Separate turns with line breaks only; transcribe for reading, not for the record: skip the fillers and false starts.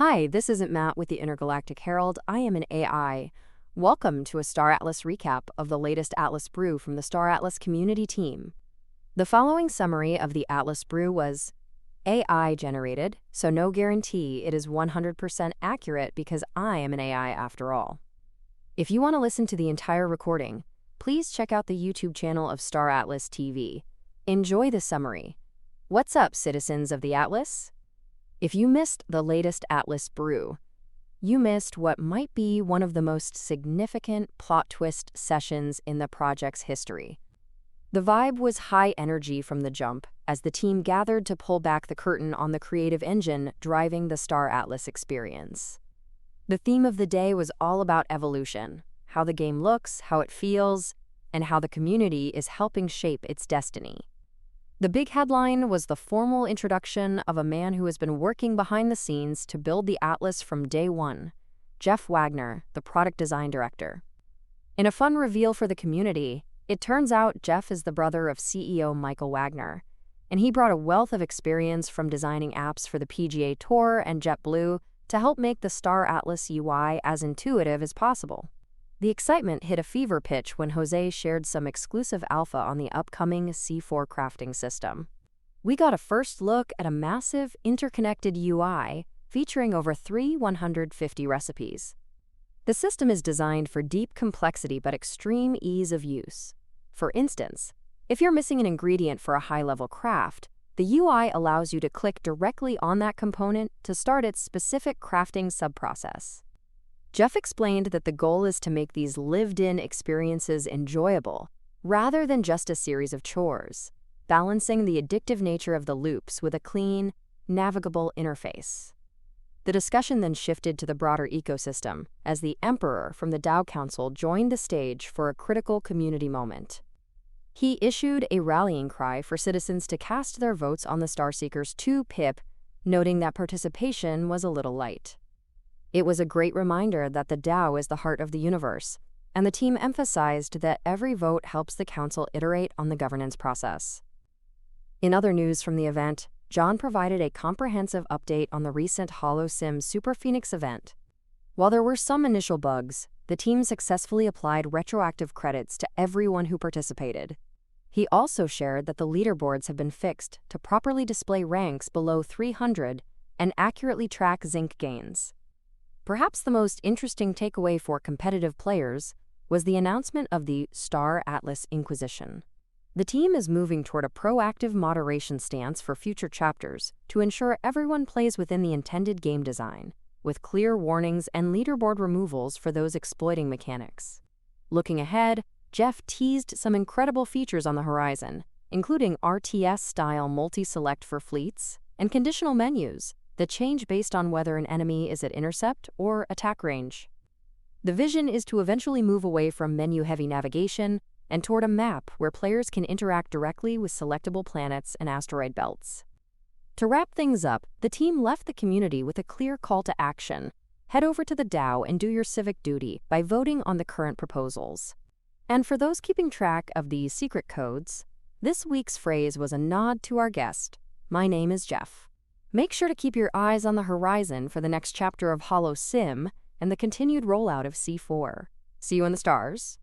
Hi, this isn't Matt with the Intergalactic Herald. I am an AI. Welcome to a Star Atlas recap of the latest Atlas Brew from the Star Atlas community team. The following summary of the Atlas Brew was AI generated, so no guarantee it is 100% accurate because I am an AI after all. If you want to listen to the entire recording, please check out the YouTube channel of Star Atlas TV. Enjoy the summary. What's up, citizens of the Atlas? If you missed the latest Atlas Brew, you missed what might be one of the most significant plot twist sessions in the project's history. The vibe was high energy from the jump as the team gathered to pull back the curtain on the creative engine driving the Star Atlas experience. The theme of the day was all about evolution, how the game looks, how it feels, and how the community is helping shape its destiny. The big headline was the formal introduction of a man who has been working behind the scenes to build the Atlas from day one, Jeff Wagner, the product design director. In a fun reveal for the community, it turns out Jeff is the brother of CEO Michael Wagner, and he brought a wealth of experience from designing apps for the PGA Tour and JetBlue to help make the Star Atlas UI as intuitive as possible. The excitement hit a fever pitch when Jose shared some exclusive alpha on the upcoming C4 crafting system. We got a first look at a massive, interconnected UI featuring over 150 recipes. The system is designed for deep complexity but extreme ease of use. For instance, if you're missing an ingredient for a high-level craft, the UI allows you to click directly on that component to start its specific crafting subprocess. Jeff explained that the goal is to make these lived-in experiences enjoyable, rather than just a series of chores, balancing the addictive nature of the loops with a clean, navigable interface. The discussion then shifted to the broader ecosystem, as the Emperor from the DAO Council joined the stage for a critical community moment. He issued a rallying cry for citizens to cast their votes on the Starseekers 2 pip, noting that participation was a little light. It was a great reminder that the DAO is the heart of the universe, and the team emphasized that every vote helps the council iterate on the governance process. In other news from the event, John provided a comprehensive update on the recent HoloSim Super Phoenix event. While there were some initial bugs, the team successfully applied retroactive credits to everyone who participated. He also shared that the leaderboards have been fixed to properly display ranks below 300 and accurately track zinc gains. Perhaps the most interesting takeaway for competitive players was the announcement of the Star Atlas Inquisition. The team is moving toward a proactive moderation stance for future chapters to ensure everyone plays within the intended game design, with clear warnings and leaderboard removals for those exploiting mechanics. Looking ahead, Jeff teased some incredible features on the horizon, including RTS-style multi-select for fleets and conditional menus that change based on whether an enemy is at intercept or attack range. The vision is to eventually move away from menu-heavy navigation and toward a map where players can interact directly with selectable planets and asteroid belts. To wrap things up, the team left the community with a clear call to action. Head over to the DAO and do your civic duty by voting on the current proposals. And for those keeping track of the secret codes, this week's phrase was a nod to our guest. My name is Jeff. Make sure to keep your eyes on the horizon for the next chapter of HoloSim and the continued rollout of C4. See you in the stars.